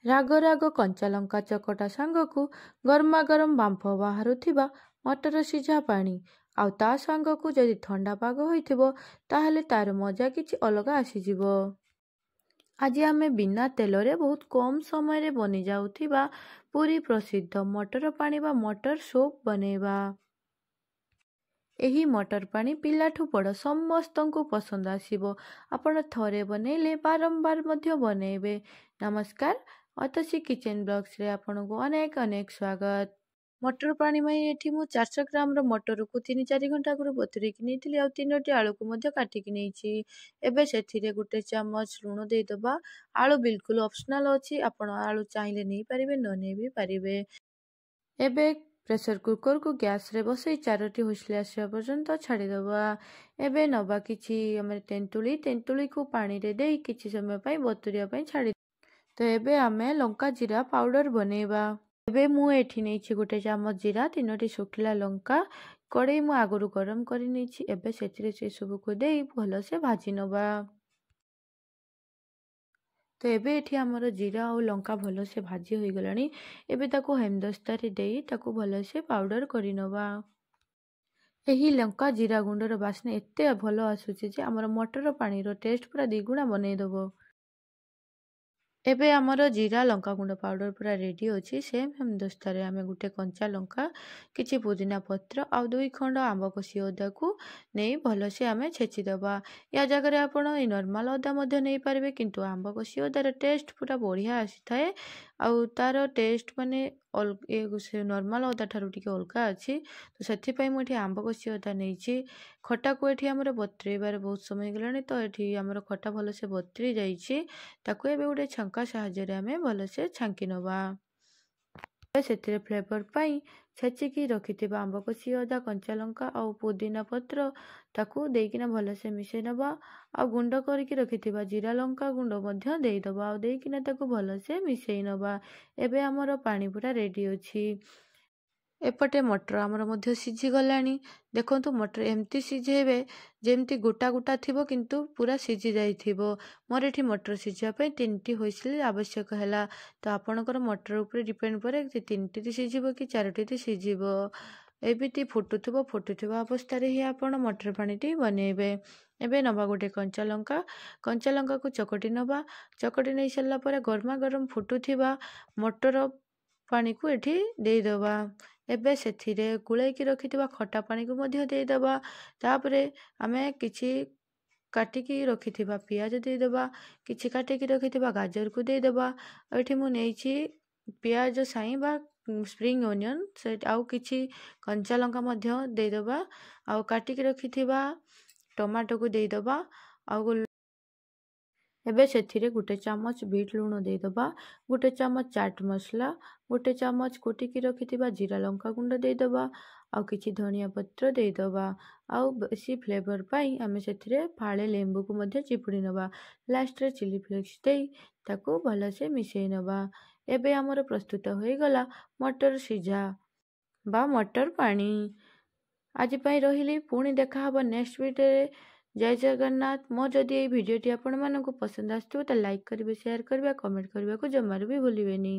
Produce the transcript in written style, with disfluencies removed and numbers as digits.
ରାଗ ରାଗ କଞ୍ଚା ଲଙ୍କା ଚକଟା ସାଙ୍ଗକୁ ଗରମା ଗରମ ବାମ୍ଫ ବାହାରୁଥିବା ମଟର ସିଝା ପାଣି ଆଉ ତା ସାଙ୍ଗକୁ ଯଦି ଥଣ୍ଡା ପାଗ ହୋଇଥିବ ତାହେଲେ ତାର ମଜା କିଛି ଅଲଗା ଆସିଯିବ। ଆଜି ଆମେ ବିନା ତେଲରେ ବହୁତ କମ ସମୟରେ ବନି ଯାଉଥିବା ପୁରୀ ପ୍ରସିଦ୍ଧ ମଟର ପାଣି ବା ମଟର ସୁପ୍ ବନେଇବା। ଏହି ମଟର ପାଣି ପିଲାଠୁ ବଡ଼ ସମସ୍ତଙ୍କୁ ପସନ୍ଦ ଆସିବ। ଆପଣ ଥରେ ବନେଇଲେ ବାରମ୍ବାର ମଧ୍ୟ ବନେଇବେ। ନମସ୍କାର, ଅତସୀ କିଚେନ ବ୍ଲଗ୍ସରେ ଆପଣଙ୍କୁ ଅନେକ ଅନେକ ସ୍ୱାଗତ। ମଟର ପାଣି ପାଇଁ ଏଠି ମୁଁ 400 ଗ୍ରାମର ମଟରକୁ 3-4 ଘଣ୍ଟା ଆଗରୁ ବତୁରେଇକି ନେଇଥିଲି ଆଉ 3ଟି ଆଳୁକୁ ମଧ୍ୟ କାଟିକି ନେଇଛି। ଏବେ ସେଥିରେ 1 ଚାମଚ ଲୁଣ ଦେଇଦେବା। ଆଳୁ ବିଲକୁଲ ଅପସନାଲ ଅଛି, ଆପଣ ଆଳୁ ଚାହିଁଲେ ନେଇପାରିବେ ନ ନେଇ ବି ପାରିବେ। ଏବେ ପ୍ରେସର କୁକରକୁ ଗ୍ୟାସରେ ବସେଇ 4ଟି ହୁଇସିଲ୍ ଆସିବା ପର୍ଯ୍ୟନ୍ତ ଛାଡ଼ିଦେବା। ଏବେ ନେବା କିଛି ଆମେ ତେନ୍ତୁଳିକୁ ପାଣିରେ ଦେଇ କିଛି ସମୟ ପାଇଁ ବତୁରିବା ପାଇଁ ଛାଡ଼ି। ତ ଏବେ ଆମେ ଲଙ୍କା ଜିରା ପାଉଡର ବନେଇବା। ଏବେ ମୁଁ ଏଠି ନେଇଛି 1 ଚାମଚ ଜିରା, 3ଟି ଶୁଖିଲା ଲଙ୍କା। କଡ଼େଇ ମୁଁ ଆଗରୁ ଗରମ କରି ନେଇଛି। ଏବେ ସେଥିରେ ସେସବୁକୁ ଦେଇ ଭଲସେ ଭାଜି ନେବା। ତ ଏବେ ଏଠି ଆମର ଜିରା ଆଉ ଲଙ୍କା ଭଲସେ ଭାଜି ହୋଇଗଲାଣି। ଏବେ ତାକୁ ହେମଦସ୍ତାରେ ଦେଇ ତାକୁ ଭଲସେ ପାଉଡର କରି ନେବା। ଏହି ଲଙ୍କା ଜିରା ଗୁଣ୍ଡର ବାସ୍ନା ଏତେ ଭଲ ଆସୁଛି ଯେ ଆମର ମଟର ପାଣିର ଟେଷ୍ଟ ପୁରା ଦ୍ୱିଗୁଣା ବନେଇଦେବ। ଏବେ ଆମର ଜିରା ଲଙ୍କା ଗୁଣ୍ଡ ପାଉଡର ପୁରା ରେଡି ଅଛି। ସେମ୍ ହେମଦସ୍ତାରେ ଆମେ 1 କଞ୍ଚା ଲଙ୍କା, କିଛି ପୁଦିନା ପତ୍ର ଆଉ 2 ଖଣ୍ଡ ଆମ୍ବ କଷି ଅଦାକୁ ନେଇ ଭଲସେ ଆମେ ଛେଚିଦେବା। ୟା ଜାଗାରେ ଆପଣ ଏଇ ନର୍ମାଲ ଅଦା ମଧ୍ୟ ନେଇପାରିବେ, କିନ୍ତୁ ଆମ୍ବ କଷି ଅଦାର ଟେଷ୍ଟ ପୁରା ବଢ଼ିଆ ଆସିଥାଏ ଆଉ ତାର ଟେଷ୍ଟ ମାନେ ସେ ନର୍ମାଲ ଅଦା ଠାରୁ ଟିକେ ଅଲଗା ଅଛି। ତ ସେଥିପାଇଁ ମୁଁ ଏଠି ଆମ୍ବ କଷି ଅଦା ନେଇଛି। ଖଟାକୁ ଏଠି ଆମର ବତୁରେଇବାରେ ବହୁତ ସମୟ ହେଇଗଲାଣି, ତ ଏଠି ଆମର ଖଟା ଭଲସେ ବତୁରି ଯାଇଛି। ତାକୁ ଏବେ ଗୋଟେ ଛଙ୍କା ସାହାଯ୍ୟରେ ଆମେ ଭଲସେ ଛାଙ୍କି ନେବା। ସେଥିରେ ଫ୍ଲେଭର ପାଇଁ ଛେଚିକି ରଖିଥିବା ଆମ୍ବ କଷି ଅଦା, କଞ୍ଚା ଲଙ୍କା ଆଉ ପୁଦିନା ପତ୍ର ତାକୁ ଦେଇକିନା ଭଲସେ ମିଶେଇ ନେବା। ଆଉ ଗୁଣ୍ଡ କରିକି ରଖିଥିବା ଜିରା ଲଙ୍କା ଗୁଣ୍ଡ ମଧ୍ୟ ଦେଇଦେବା ଆଉ ଦେଇକିନା ତାକୁ ଭଲସେ ମିଶେଇ ନେବା। ଏବେ ଆମର ପାଣି ପୁରା ରେଡି ଅଛି। ଏପଟେ ମଟର ଆମର ମଧ୍ୟ ସିଝିଗଲାଣି। ଦେଖନ୍ତୁ ମଟର ଏମିତି ସିଝେଇବେ ଯେମିତି ଗୋଟା ଗୋଟା ଥିବ କିନ୍ତୁ ପୁରା ସିଝି ଯାଇଥିବ। ମୋର ଏଠି ମଟର ସିଝିବା ପାଇଁ 3ଟି ହୁଇସିଲ୍ ଆବଶ୍ୟକ ହେଲା। ତ ଆପଣଙ୍କର ମଟର ଉପରେ ଡିପେଣ୍ଡ କରେ 3ଟି ସିଝିବ କି 4ଟି ସିଝିବ। ଏମିତି ଫୁଟୁଥିବା ଅବସ୍ଥାରେ ହିଁ ଆପଣ ମଟର ପାଣିଟି ବନେଇବେ। ଏବେ ନେବା 1 କଞ୍ଚା ଲଙ୍କାକୁ ଚକଟି ନେବା। ଚକଟି ନେଇ ସାରିଲା ପରେ ଗରମା ଗରମ ଫୁଟୁଥିବା ମଟର ପାଣିକୁ ଏଠି ଦେଇଦେବା। ଏବେ ସେଥିରେ ଗୋଳେଇକି ରଖିଥିବା ଖଟା ପାଣିକୁ ମଧ୍ୟ ଦେଇଦେବା। ତାପରେ ଆମେ କିଛି କାଟିକି ରଖିଥିବା ପିଆଜ ଦେଇଦେବା, କିଛି କାଟିକି ରଖିଥିବା ଗାଜରକୁ ଦେଇଦେବା। ଏଠି ମୁଁ ନେଇଛି ପିଆଜ ସାଇଁ ବା ସ୍ପ୍ରିଙ୍ଗ ଅନିଅନ, ଆଉ କିଛି କଞ୍ଚା ଲଙ୍କା ମଧ୍ୟ ଦେଇଦେବା ଆଉ କାଟିକି ରଖିଥିବା ଟମାଟୋକୁ ଦେଇଦେବା। ଆଉ ଏବେ ସେଥିରେ 1 ଚାମଚ ବିଟ ଲୁଣ ଦେଇଦେବା, 1 ଚାମଚ ଚାଟ ମସଲା, 1 ଚାମଚ କୁଟିକି ରଖିଥିବା ଜିରା ଲଙ୍କା ଗୁଣ୍ଡ ଦେଇଦେବା ଆଉ କିଛି ଧନିଆ ପତ୍ର ଦେଇଦେବା। ଆଉ ବେଶୀ ଫ୍ଲେଭର ପାଇଁ ଆମେ ସେଥିରେ ଫାଳେ ଲେମ୍ବୁକୁ ମଧ୍ୟ ଚିପୁଡ଼ି ନେବା। ଲାଷ୍ଟରେ ଚିଲି ଫ୍ଲେକ୍ସ ଦେଇ ତାକୁ ଭଲସେ ମିଶେଇ ନେବା। ଏବେ ଆମର ପ୍ରସ୍ତୁତ ହୋଇଗଲା ମଟର ସିଝା ବା ମଟର ପାଣି। ଆଜି ପାଇଁ ରହିଲି, ପୁଣି ଦେଖାହବ ନେକ୍ସଟ ଭିଡ଼ିଓରେ। ଜୟ ଜଗନ୍ନାଥ। ମୋ ଯଦି ଏଇ ଭିଡ଼ିଓଟି ଆପଣମାନଙ୍କୁ ପସନ୍ଦ ଆସିଥିବ ତାହେଲେ ଲାଇକ୍ କରିବେ, ସେୟାର କରିବେ, କମେଣ୍ଟ କରିବାକୁ ଜମାରୁ ବି ଭୁଲିବେନି।